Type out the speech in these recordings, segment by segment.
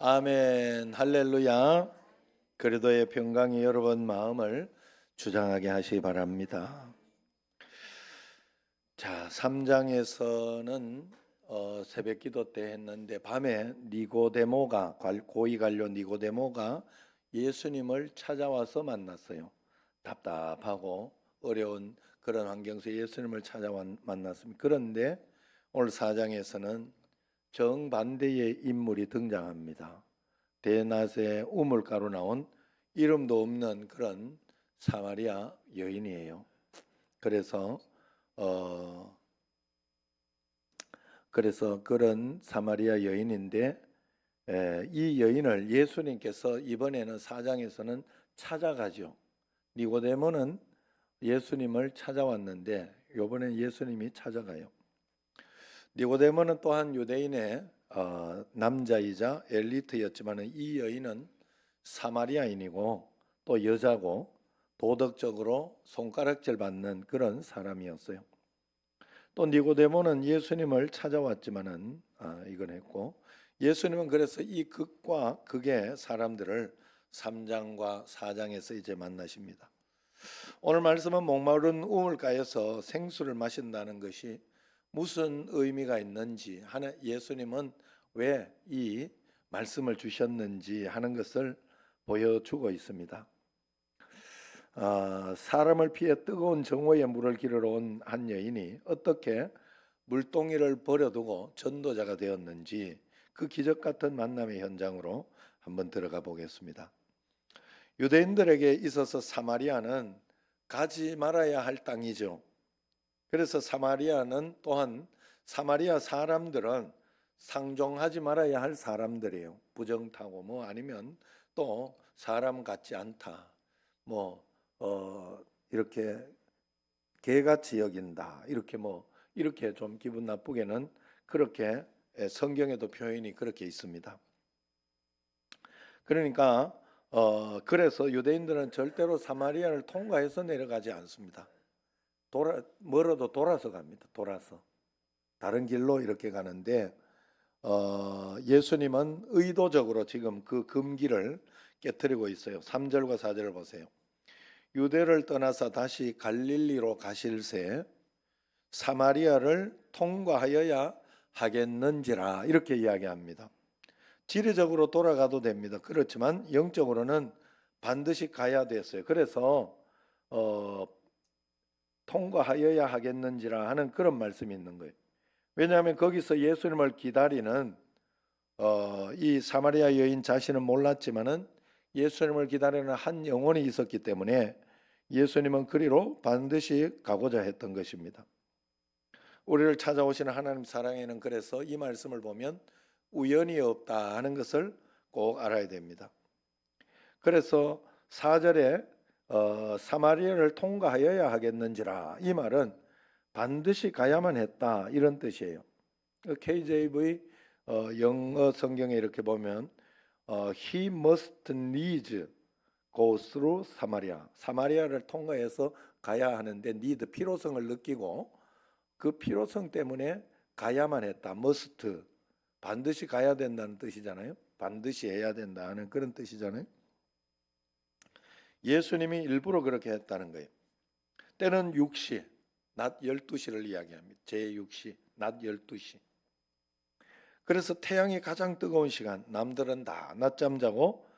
아멘, 할렐루야. 그리도의 평강이 여러분 마음을 주장하게 하시기 바랍니다. 자, 3장에서는 새벽 기도 때 했는데 밤에 니고데모가 고위 관료 니고데모가 예수님을 찾아와서 만났어요. 답답하고 어려운 그런 환경에서 예수님을 찾아와 만났습니다. 그런데 오늘 4장에서는 정반대의 인물이 등장합니다. 대낮에 우물가로 나온 이름도 없는 그런 사마리아 여인이에요. 그래서 그런 사마리아 여인인데 이 여인을 예수님께서 이번에는 4장에서는 찾아가죠. 니고데모는 예수님을 찾아왔는데 이번엔 예수님이 찾아가요. 니고데모는 또한 유대인의 남자이자 엘리트였지만 이 여인은 사마리아인이고 또 여자고 도덕적으로 손가락질 받는 그런 사람이었어요. 또 니고데모는 예수님을 찾아왔지만은 이건 했고 예수님은 그래서 이 극과 극의 사람들을 3장과 4장에서 이제 만나십니다. 오늘 말씀은 목마른 우물가에서 생수를 마신다는 것이 무슨 의미가 있는지 하는 예수님은 왜 이 말씀을 주셨는지 하는 것을 보여주고 있습니다. 사람을 피해 뜨거운 정오의 물을 기르러 온 한 여인이 어떻게 물동이를 버려두고 전도자가 되었는지 그 기적 같은 만남의 현장으로 한번 들어가 보겠습니다. 유대인들에게 있어서 사마리아는 가지 말아야 할 땅이죠. 그래서 사마리아는 또한 사마리아 사람들은 상종하지 말아야 할 사람들이에요. 부정타고 뭐 아니면 또 사람 같지 않다. 이렇게 개같이 여긴다. 이렇게 좀 기분 나쁘게는 그렇게 성경에도 표현이 그렇게 있습니다. 그러니까 그래서 유대인들은 절대로 사마리아를 통과해서 내려가지 않습니다. 멀어도 돌아서 갑니다. 돌아서 다른 길로 이렇게 가는데 예수님은 의도적으로 지금 그 금기를 깨뜨리고 있어요. 3절과 4절을 보세요. 유대를 떠나서 다시 갈릴리로 가실새 사마리아를 통과하여야 하겠는지라 이렇게 이야기합니다. 지리적으로 돌아가도 됩니다. 그렇지만 영적으로는 반드시 가야 됐어요. 그래서 통과하여야 하겠는지라 하는 그런 말씀이 있는 거예요. 왜냐하면 거기서 예수님을 기다리는 이 사마리아 여인 자신은 몰랐지만은 예수님을 기다리는 한 영혼이 있었기 때문에 예수님은 그리로 반드시 가고자 했던 것입니다. 우리를 찾아오시는 하나님 사랑에는 그래서 이 말씀을 보면 우연이 없다 하는 것을 꼭 알아야 됩니다. 그래서 4절에 사마리아를 통과하여야 하겠는지라 이 말은 반드시 가야만 했다 이런 뜻이에요. KJV 영어 성경에 이렇게 보면 He must needs go through Samaria. 사마리아를 통과해서 가야 하는데 need 필요성을 느끼고 그 필요성 때문에 가야만 했다. must 반드시 가야 된다는 뜻이잖아요. 반드시 해야 된다는 그런 뜻이잖아요. 예수님이 일부러 그렇게 했다는 거예요. 때는 6시, 낮 12시를 이야기합니다. 제6시, 낮 12시. 그래서 태양이 가장 뜨거운 시간, 남들은 다 낮잠 자고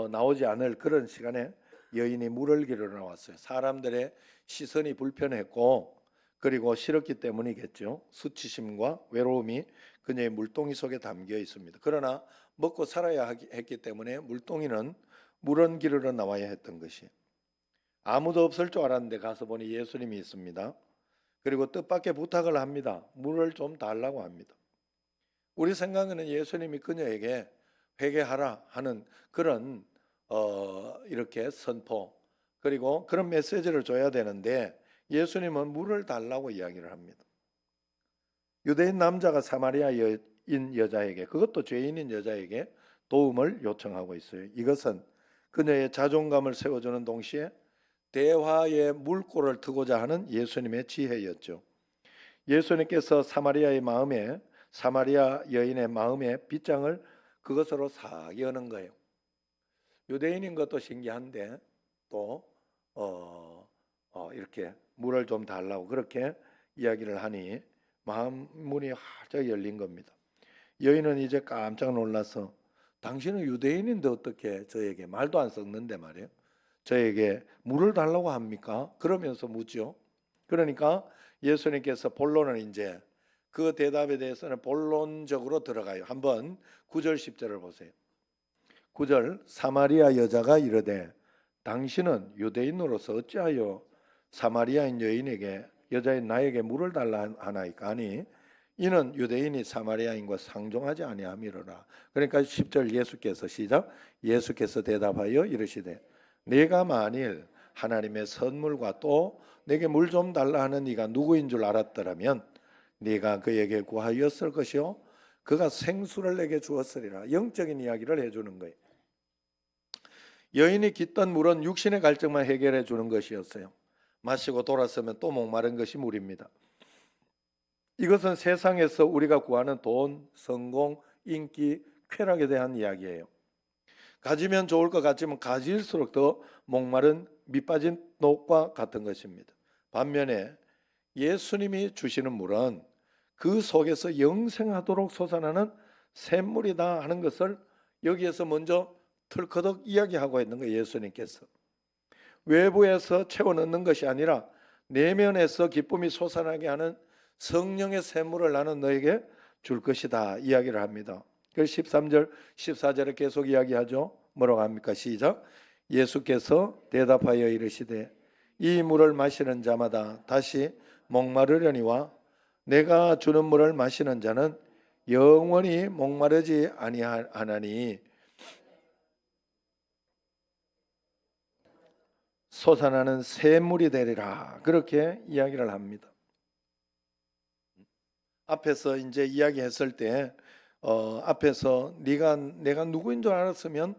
나오지 않을 그런 시간에 여인이 물을 기르러 나왔어요. 사람들의 시선이 불편했고 그리고 싫었기 때문이겠죠. 수치심과 외로움이 그녀의 물동이 속에 담겨 있습니다. 그러나 먹고 살아야 했기 때문에 물은 기르러 나와야 했던 것이 아무도 없을 줄 알았는데 가서 보니 예수님이 있습니다. 그리고 뜻밖의 부탁을 합니다. 물을 좀 달라고 합니다. 우리 생각에는 예수님이 그녀에게 회개하라 하는 그런 이렇게 선포 그리고 그런 메시지를 줘야 되는데 예수님은 물을 달라고 이야기를 합니다. 유대인 남자가 사마리아인 여자에게 그것도 죄인인 여자에게 도움을 요청하고 있어요. 이것은 그녀의 자존감을 세워주는 동시에 대화의 물꼬를 트고자 하는 예수님의 지혜였죠. 예수님께서 사마리아 여인의 마음에 빗장을 그것으로 싹 여는 거예요. 유대인인 것도 신기한데 또 이렇게 물을 좀 달라고 그렇게 이야기를 하니 문이 활짝 열린 겁니다. 여인은 이제 깜짝 놀라서 당신은 유대인인데 어떻게 저에게 말도 안 섞는데 말이에요. 저에게 물을 달라고 합니까? 그러면서 묻죠. 그러니까 예수님께서 본론은 이제 그 대답에 대해서는 본론적으로 들어가요. 한번 9절 10절을 보세요. 9절 사마리아 여자가 이르되 당신은 유대인으로서 어찌하여 사마리아인 여자인 나에게 물을 달라 하나이까 하니 이는 유대인이 사마리아인과 상종하지 아니함이로라. 그러니까 10절 예수께서 시작. 예수께서 대답하여 이르시되 내가 만일 하나님의 선물과 또 내게 물 좀 달라 하는 이가 누구인 줄 알았더라면 네가 그에게 구하였을 것이요 그가 생수를 내게 주었으리라. 영적인 이야기를 해주는 거예요. 여인이 깃던 물은 육신의 갈증만 해결해 주는 것이었어요. 마시고 돌아서면 또 목마른 것이 물입니다. 이것은 세상에서 우리가 구하는 돈, 성공, 인기, 쾌락에 대한 이야기예요. 가지면 좋을 것 같지만 가질수록 더 목마른 밑빠진 녹과 같은 것입니다. 반면에 예수님이 주시는 물은 그 속에서 영생하도록 솟아나는 샘물이다 하는 것을 여기에서 먼저 털커덕 이야기하고 있는 거예요. 예수님께서 외부에서 채워 넣는 것이 아니라 내면에서 기쁨이 솟아나게 하는 성령의 샘물을 나는 너에게 줄 것이다 이야기를 합니다. 그래서 13절 14절에 계속 이야기하죠. 뭐라고 합니까? 시작. 예수께서 대답하여 이르시되 이 물을 마시는 자마다 다시 목마르려니와 내가 주는 물을 마시는 자는 영원히 목마르지 아니하나니 솟아나는 샘물이 되리라. 그렇게 이야기를 합니다. 앞에서 이제 이야기했을 때 앞에서 내가 누구인 줄 알았으면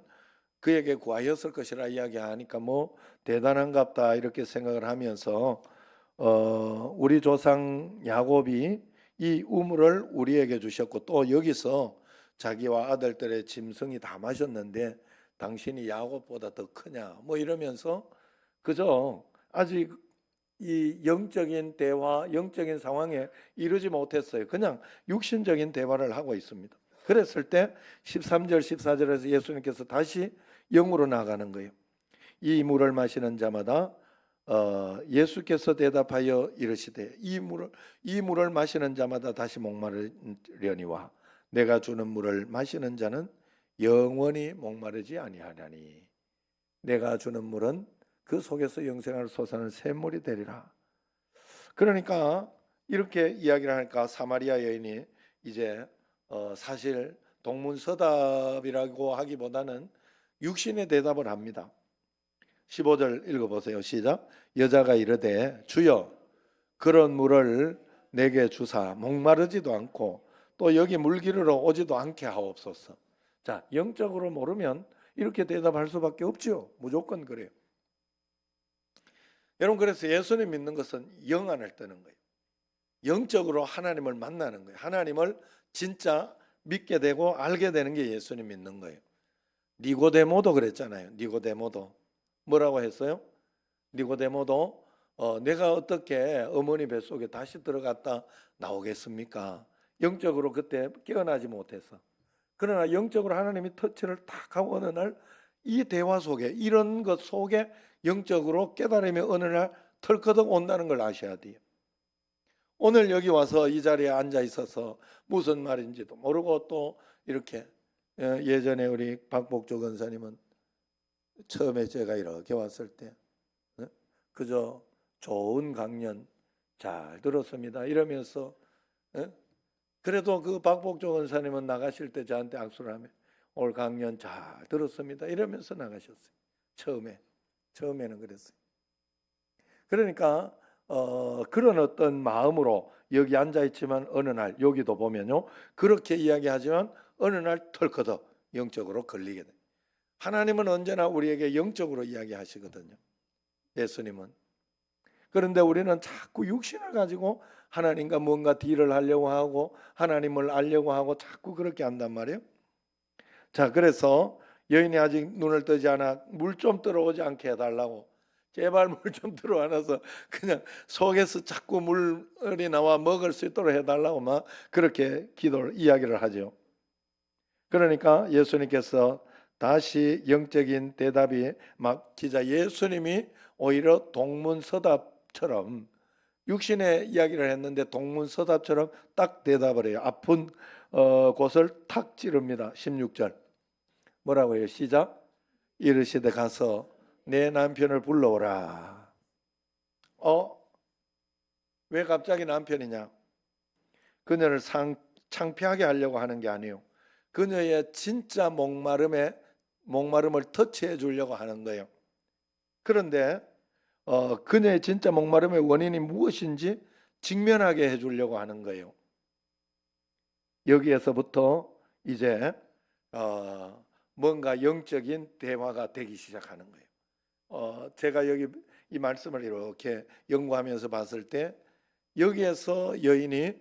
그에게 구하였을 것이라 이야기하니까 뭐 대단한갑다 이렇게 생각을 하면서 우리 조상 야곱이 이 우물을 우리에게 주셨고 또 여기서 자기와 아들들의 짐승이 다 마셨는데 당신이 야곱보다 더 크냐 뭐 이러면서 그저 아직 이 영적인 대화, 영적인 상황에 이르지 못했어요. 그냥 육신적인 대화를 하고 있습니다. 그랬을 때 13절, 14절에서 예수님께서 다시 영으로 나가는 거예요. 이 물을 마시는 자마다 예수께서 대답하여 이르시되 이 물을 마시는 자마다 다시 목마르려니와 내가 주는 물을 마시는 자는 영원히 목마르지 아니하나니 내가 주는 물은 그 속에서 영생을 솟아나는 샘물이 되리라. 그러니까 이렇게 이야기를 하니까 사마리아 여인이 이제 사실 동문서답이라고 하기보다는 육신의 대답을 합니다. 15절 읽어보세요. 시작. 여자가 이르되 주여 그런 물을 내게 주사 목마르지도 않고 또 여기 물기르러 오지도 않게 하옵소서. 자, 영적으로 모르면 이렇게 대답할 수밖에 없죠. 무조건 그래요. 여러분 그래서 예수님 믿는 것은 영안을 뜨는 거예요. 영적으로 하나님을 만나는 거예요. 하나님을 진짜 믿게 되고 알게 되는 게 예수님 믿는 거예요. 니고데모도 그랬잖아요. 니고데모도 뭐라고 했어요? 니고데모도 내가 어떻게 어머니 뱃속에 다시 들어갔다 나오겠습니까? 영적으로 그때 깨어나지 못해서. 그러나 영적으로 하나님이 터치를 탁 하고 어느 날 이 대화 속에 이런 것 속에 영적으로 깨달음이 어느 날 털커덕 온다는 걸 아셔야 돼요. 오늘 여기 와서 이 자리에 앉아 있어서 무슨 말인지도 모르고 또 이렇게 예전에 우리 박복조 권사님은 처음에 제가 이렇게 왔을 때 그저 좋은 강연 잘 들었습니다 이러면서 그래도 그 박복조 권사님은 나가실 때 저한테 악수를 하며 오늘 강연 잘 들었습니다 이러면서 나가셨어요. 처음에는 그랬어요. 그러니까 그런 어떤 마음으로 여기 앉아 있지만 어느 날 여기도 보면요 그렇게 이야기하지만 어느 날 털커덕 영적으로 걸리게 돼요. 하나님은 언제나 우리에게 영적으로 이야기하시거든요. 예수님은. 그런데 우리는 자꾸 육신을 가지고 하나님과 뭔가 딜을 하려고 하고 하나님을 알려고 하고 자꾸 그렇게 한단 말이에요. 자, 그래서 여인이 아직 눈을 뜨지 않아 물 좀 들어오지 않게 해달라고, 제발 물 좀 들어와서 그냥 속에서 자꾸 물이 나와 먹을 수 있도록 해달라고 막 그렇게 이야기를 하죠. 그러니까 예수님께서 다시 영적인 대답이 막 예수님이 오히려 동문서답처럼 육신의 이야기를 했는데 동문서답처럼 딱 대답을 해요. 아픈 곳을 탁 찌릅니다. 16절 뭐라고 해요? 시작. 이르시되 가서 내 남편을 불러오라. 왜 갑자기 남편이냐? 그녀를 창피하게 하려고 하는 게 아니에요. 그녀의 진짜 목마름을 터치해 주려고 하는 거예요. 그런데 그녀의 진짜 목마름의 원인이 무엇인지 직면하게 해 주려고 하는 거예요. 여기에서부터 이제 뭔가 영적인 대화가 되기 시작하는 거예요. 제가 여기 이 말씀을 이렇게 연구하면서 봤을 때 여기에서 여인이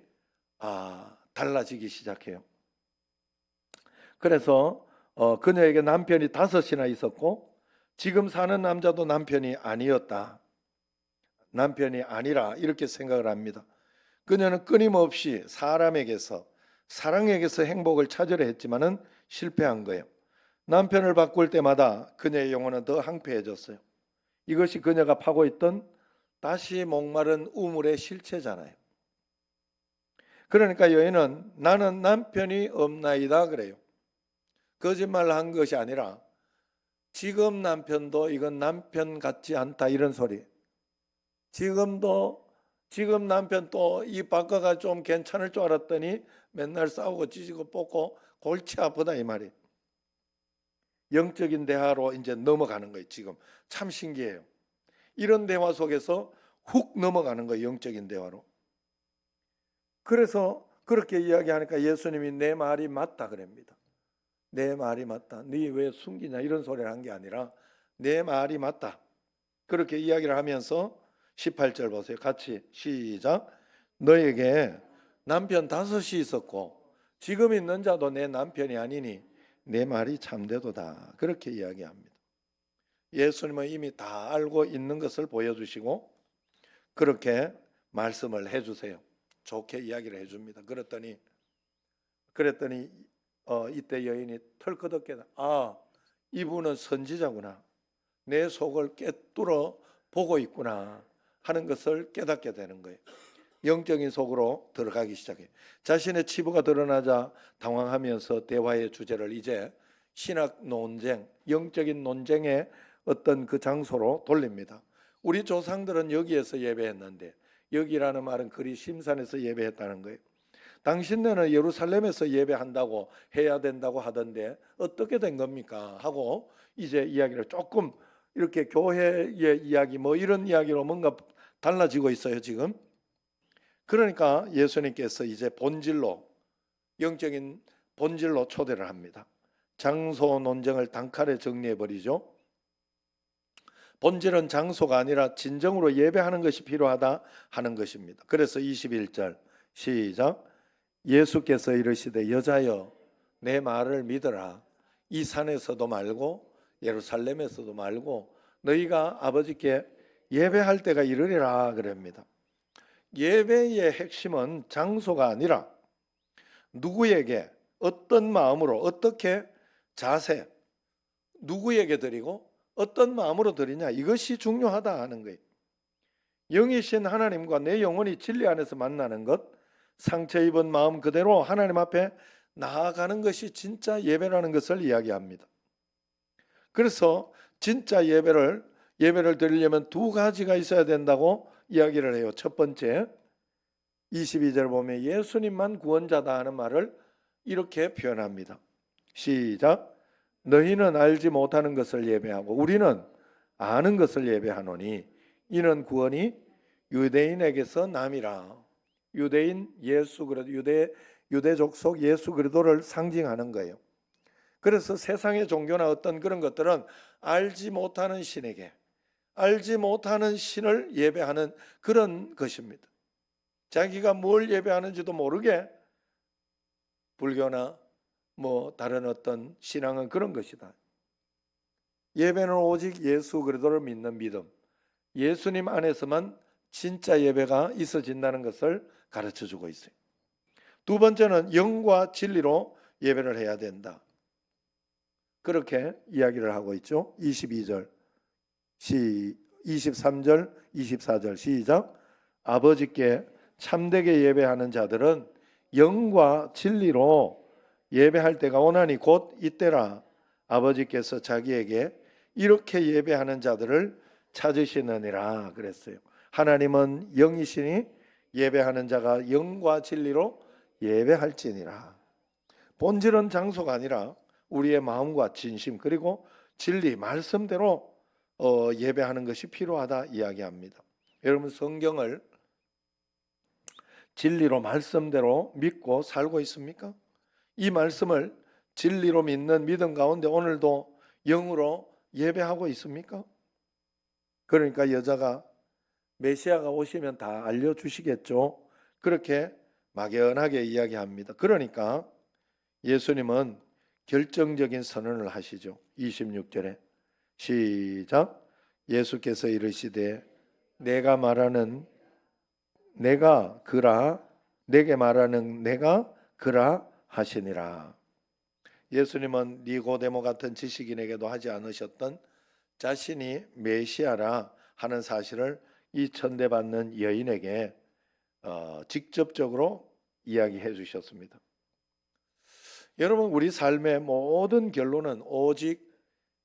달라지기 시작해요. 그래서 그녀에게 남편이 5이나 있었고 지금 사는 남자도 남편이 아니었다. 남편이 아니라 이렇게 생각을 합니다. 그녀는 끊임없이 사랑에게서 행복을 찾으려 했지만은 실패한 거예요. 남편을 바꿀 때마다 그녀의 영혼은 더 황폐해졌어요. 이것이 그녀가 파고 있던 다시 목마른 우물의 실체잖아요. 그러니까 여인은 나는 남편이 없나이다 그래요. 거짓말을 한 것이 아니라 지금 남편도 이건 남편 같지 않다 이런 소리. 지금 남편 또 입 바꿔가 좀 괜찮을 줄 알았더니 맨날 싸우고 찢고 뽑고 골치 아프다 이 말이. 영적인 대화로 이제 넘어가는 거예요. 지금 참 신기해요. 이런 대화 속에서 훅 넘어가는 거예요. 영적인 대화로. 그래서 그렇게 이야기하니까 예수님이 내 말이 맞다 그럽니다. 내 말이 맞다. 네 왜 숨기냐 이런 소리를 한 게 아니라 내 말이 맞다. 그렇게 이야기를 하면서 18절 보세요. 같이 시작. 너에게 남편 5이 있었고 지금 있는 자도 내 남편이 아니니 내 말이 참되도다. 그렇게 이야기합니다. 예수님은 이미 다 알고 있는 것을 보여주시고 그렇게 말씀을 해주세요. 좋게 이야기를 해줍니다. 그랬더니 이때 여인이 털커덕게 이분은 선지자구나. 내 속을 꿰뚫어 보고 있구나 하는 것을 깨닫게 되는 거예요. 영적인 속으로 들어가기 시작해요. 자신의 치부가 드러나자 당황하면서 대화의 주제를 이제 신학 논쟁, 영적인 논쟁의 어떤 그 장소로 돌립니다. 우리 조상들은 여기에서 예배했는데 여기라는 말은 그리 심산에서 예배했다는 거예요. 당신네는 예루살렘에서 예배한다고 해야 된다고 하던데 어떻게 된 겁니까? 하고 이제 이야기를 조금 이렇게 교회의 이야기 이런 이야기로 뭔가 달라지고 있어요 지금. 그러니까 예수님께서 이제 영적인 본질로 초대를 합니다. 장소 논쟁을 단칼에 정리해버리죠. 본질은 장소가 아니라 진정으로 예배하는 것이 필요하다 하는 것입니다. 그래서 21절 시작. 예수께서 이르시되 여자여 내 말을 믿으라. 이 산에서도 말고 예루살렘에서도 말고 너희가 아버지께 예배할 때가 이르리라 그럽니다. 예배의 핵심은 장소가 아니라 누구에게 어떤 마음으로 어떻게 자세 누구에게 드리고 어떤 마음으로 드리냐 이것이 중요하다 하는 거예요. 영이신 하나님과 내 영혼이 진리 안에서 만나는 것, 상처 입은 마음 그대로 하나님 앞에 나아가는 것이 진짜 예배라는 것을 이야기합니다. 그래서 진짜 예배를 드리려면 2가지가 있어야 된다고 이야기를 해요. 첫 번째 22절 보면 예수님만 구원자다 하는 말을 이렇게 표현합니다. 시작. 너희는 알지 못하는 것을 예배하고 우리는 아는 것을 예배하노니 이는 구원이 유대인에게서 남이라. 유대인 예수 그리스도 유대 족속 예수 그리스도를 상징하는 거예요. 그래서 세상의 종교나 어떤 그런 것들은 알지 못하는 신에게 알지 못하는 신을 예배하는 그런 것입니다. 자기가 뭘 예배하는지도 모르게 불교나 뭐 다른 어떤 신앙은 그런 것이다. 예배는 오직 예수 그리스도를 믿는 믿음, 예수님 안에서만 진짜 예배가 있어진다는 것을 가르쳐주고 있어요. 두 번째는 영과 진리로 예배를 해야 된다. 그렇게 이야기를 하고 있죠. 22절, 23절, 24절 시작. 아버지께 참되게 예배하는 자들은 영과 진리로 예배할 때가 오나니 곧 이때라. 아버지께서 자기에게 이렇게 예배하는 자들을 찾으시느니라 그랬어요. 하나님은 영이시니 예배하는 자가 영과 진리로 예배할지니라. 본질은 장소가 아니라 우리의 마음과 진심 그리고 진리 말씀대로 예배하는 것이 필요하다 이야기합니다. 여러분 성경을 진리로 말씀대로 믿고 살고 있습니까? 이 말씀을 진리로 믿는 믿음 가운데 오늘도 영으로 예배하고 있습니까? 그러니까 여자가 메시아가 오시면 다 알려주시겠죠. 그렇게 막연하게 이야기합니다. 그러니까 예수님은 결정적인 선언을 하시죠. 26절에 시작. 예수께서 이르시되 내가 말하는 내가 그라 내게 말하는 내가 그라 하시니라. 예수님은 니고데모 같은 지식인에게도 하지 않으셨던 자신이 메시아라 하는 사실을 이 천대받는 여인에게 직접적으로 이야기해 주셨습니다. 여러분 우리 삶의 모든 결론은 오직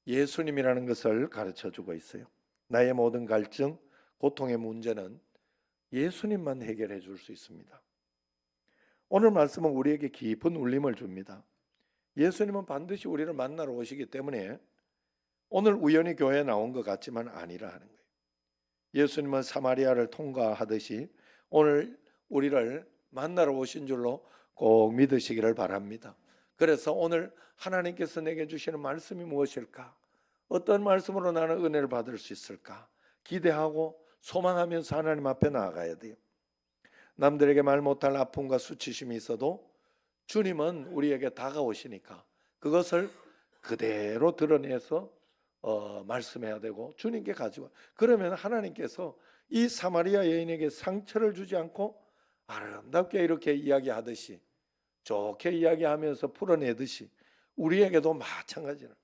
예수님이라는 것을 가르쳐 주고 있어요. 나의 모든 갈증, 고통의 문제는 예수님만 해결해 줄 수 있습니다. 오늘 말씀은 우리에게 깊은 울림을 줍니다. 예수님은 반드시 우리를 만나러 오시기 때문에 오늘 우연히 교회에 나온 것 같지만 아니라 하는 거예요. 예수님은 사마리아를 통과하듯이 오늘 우리를 만나러 오신 줄로 꼭 믿으시기를 바랍니다. 그래서 오늘 하나님께서 내게 주시는 말씀이 무엇일까? 어떤 말씀으로 나는 은혜를 받을 수 있을까? 기대하고 소망하면서 하나님 앞에 나아가야 돼요. 남들에게 말 못할 아픔과 수치심이 있어도 주님은 우리에게 다가오시니까 그것을 그대로 드러내서 말씀해야 되고 주님께 가지고 그러면 하나님께서 이 사마리아 여인에게 상처를 주지 않고 아름답게 이렇게 이야기하듯이 좋게 이야기하면서 풀어내듯이 우리에게도 마찬가지로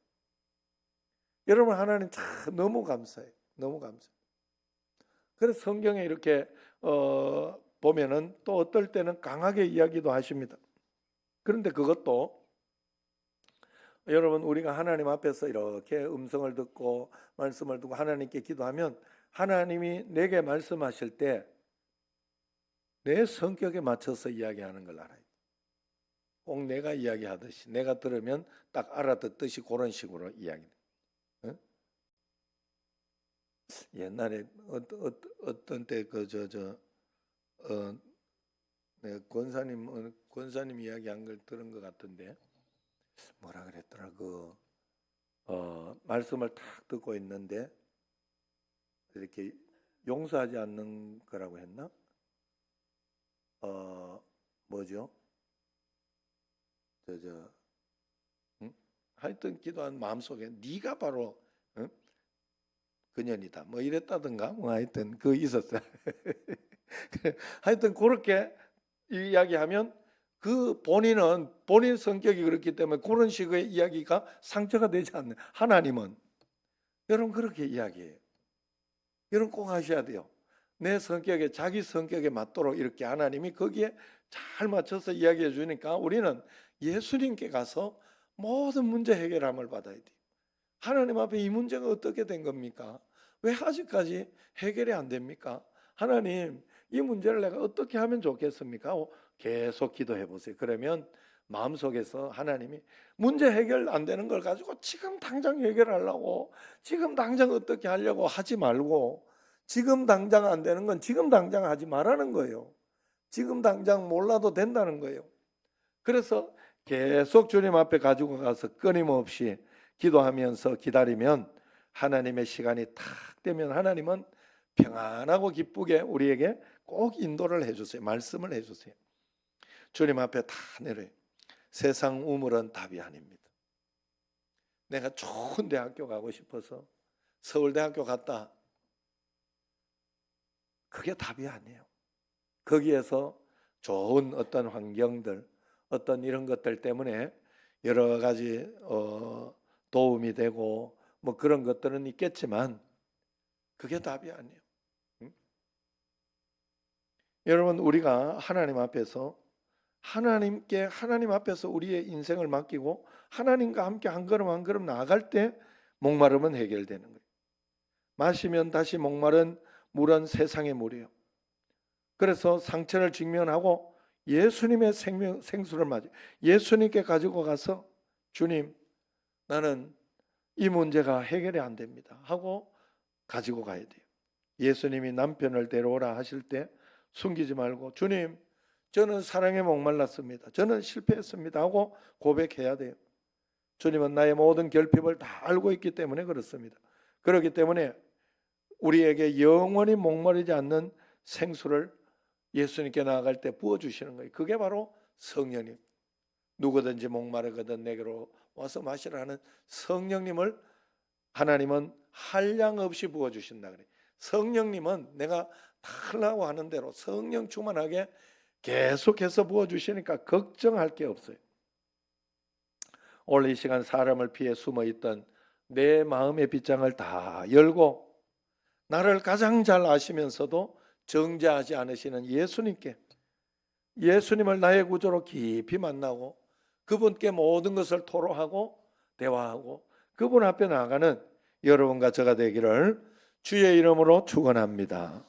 여러분 하나님 참 너무 감사해요. 너무 감사해요. 그래서 성경에 이렇게 보면은 또 어떨 때는 강하게 이야기도 하십니다. 그런데 그것도 여러분 우리가 하나님 앞에서 이렇게 음성을 듣고 말씀을 듣고 하나님께 기도하면 하나님이 내게 말씀하실 때 내 성격에 맞춰서 이야기하는 걸 알아요. 꼭 내가 이야기하듯이 내가 들으면 딱 알아듣듯이 그런 식으로 이야기해요. 옛날에 어떤 때 내가 권사님 이야기한 걸 들은 것 같은데 뭐라 그랬더라 말씀을 탁 듣고 있는데 이렇게 용서하지 않는 거라고 했나? 뭐죠? 하여튼 기도한 마음속에 네가 바로 그년이다 뭐 이랬다든가 뭐 하여튼 있었어요. 하여튼 그렇게 이야기하면 그 본인은 본인 성격이 그렇기 때문에 그런 식의 이야기가 상처가 되지 않는 하나님은 여러분 그렇게 이야기해요. 여러분 꼭 하셔야 돼요. 내 성격에 자기 성격에 맞도록 이렇게 하나님이 거기에 잘 맞춰서 이야기해 주니까 우리는 예수님께 가서 모든 문제 해결함을 받아야 돼요. 하나님 앞에 이 문제가 어떻게 된 겁니까? 왜 아직까지 해결이 안 됩니까? 하나님 이 문제를 내가 어떻게 하면 좋겠습니까? 계속 기도해 보세요. 그러면 마음속에서 하나님이 문제 해결 안 되는 걸 가지고 지금 당장 해결하려고 지금 당장 어떻게 하려고 하지 말고 지금 당장 안 되는 건 지금 당장 하지 말라는 거예요. 지금 당장 몰라도 된다는 거예요. 그래서 계속 주님 앞에 가지고 가서 끊임없이 기도하면서 기다리면 하나님의 시간이 탁 되면 하나님은 평안하고 기쁘게 우리에게 꼭 인도를 해주세요. 말씀을 해주세요. 주님 앞에 다 내려요. 세상 우물은 답이 아닙니다. 내가 좋은 대학교 가고 싶어서 서울대학교 갔다. 그게 답이 아니에요. 거기에서 좋은 어떤 환경들, 어떤 이런 것들 때문에 여러 가지 도움이 되고 뭐 그런 것들은 있겠지만 그게 답이 아니에요. 응? 여러분, 우리가 하나님 앞에서 우리의 인생을 맡기고 하나님과 함께 한 걸음 한 걸음 나아갈 때 목마름은 해결되는 거예요. 마시면 다시 목마른 물은 세상의 물이에요. 그래서 상처를 직면하고 예수님의 생수를 맞아 예수님께 가지고 가서 주님, 나는 이 문제가 해결이 안 됩니다 하고 가지고 가야 돼요. 예수님이 남편을 데려오라 하실 때 숨기지 말고 주님, 저는 사랑에 목말랐습니다. 저는 실패했습니다 하고 고백해야 돼요. 주님은 나의 모든 결핍을 다 알고 있기 때문에 그렇습니다. 그렇기 때문에 우리에게 영원히 목마르지 않는 생수를 예수님께 나아갈 때 부어주시는 거예요. 그게 바로 성령님. 누구든지 목마르거든 내게로 와서 마시라 하는 성령님을 하나님은 한량 없이 부어주신다 그래요. 성령님은 내가 달라고 하는 대로 성령 충만하게 계속해서 부어주시니까 걱정할 게 없어요. 오늘 이 시간 사람을 피해 숨어있던 내 마음의 빗장을 다 열고 나를 가장 잘 아시면서도 정죄하지 않으시는 예수님께, 예수님을 나의 구주로 깊이 만나고 그분께 모든 것을 토로하고 대화하고 그분 앞에 나아가는 여러분과 저가 되기를 주의 이름으로 축원합니다.